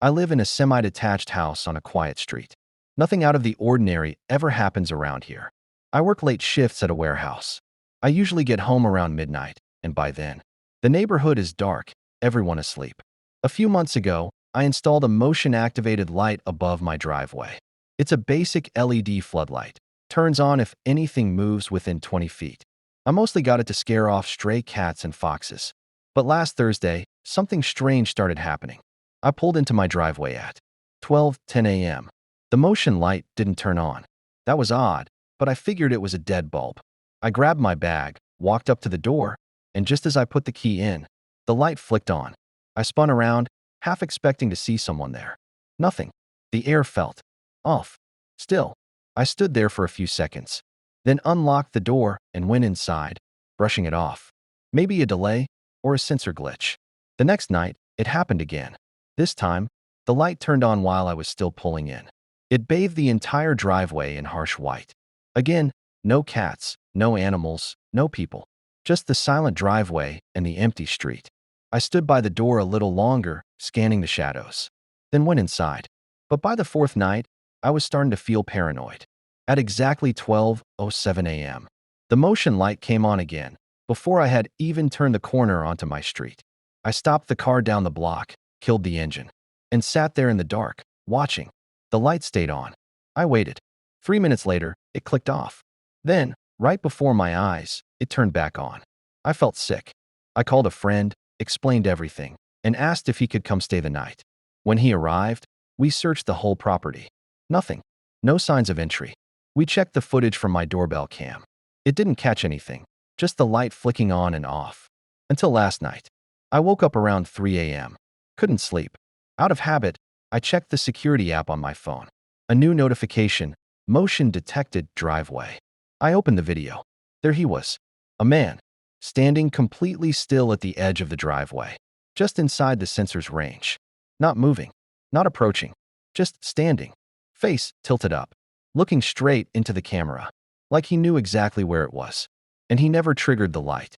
I live in a semi-detached house on a quiet street. Nothing out of the ordinary ever happens around here. I work late shifts at a warehouse. I usually get home around midnight, and by then, the neighborhood is dark, everyone asleep. A few months ago, I installed a motion-activated light above my driveway. It's a basic LED floodlight. Turns on if anything moves within 20 feet. I mostly got it to scare off stray cats and foxes. But last Thursday, something strange started happening. I pulled into my driveway at 12:10 a.m. The motion light didn't turn on. That was odd, but I figured it was a dead bulb. I grabbed my bag, walked up to the door, and just as I put the key in, the light flicked on. I spun around, half expecting to see someone there. Nothing. The air felt off. Still, I stood there for a few seconds, then unlocked the door and went inside, brushing it off. Maybe a delay or a sensor glitch. The next night, it happened again. This time, the light turned on while I was still pulling in. It bathed the entire driveway in harsh white. Again, no cats, no animals, no people. Just the silent driveway and the empty street. I stood by the door a little longer, scanning the shadows, then went inside. But by the fourth night, I was starting to feel paranoid. At exactly 12:07 a.m., the motion light came on again, before I had even turned the corner onto my street. I stopped the car down the block, killed the engine, and sat there in the dark, watching. The light stayed on. I waited. 3 minutes later, it clicked off. Then, right before my eyes, it turned back on. I felt sick. I called a friend, explained everything, and asked if he could come stay the night. When he arrived, we searched the whole property. Nothing. No signs of entry. We checked the footage from my doorbell cam. It didn't catch anything, just the light flicking on and off. Until last night. I woke up around 3 a.m. Couldn't sleep. Out of habit, I checked the security app on my phone. A new notification, motion detected driveway. I opened the video. There he was. A man, standing completely still at the edge of the driveway, just inside the sensor's range. Not moving, not approaching, just standing, face tilted up, looking straight into the camera, like he knew exactly where it was. And he never triggered the light.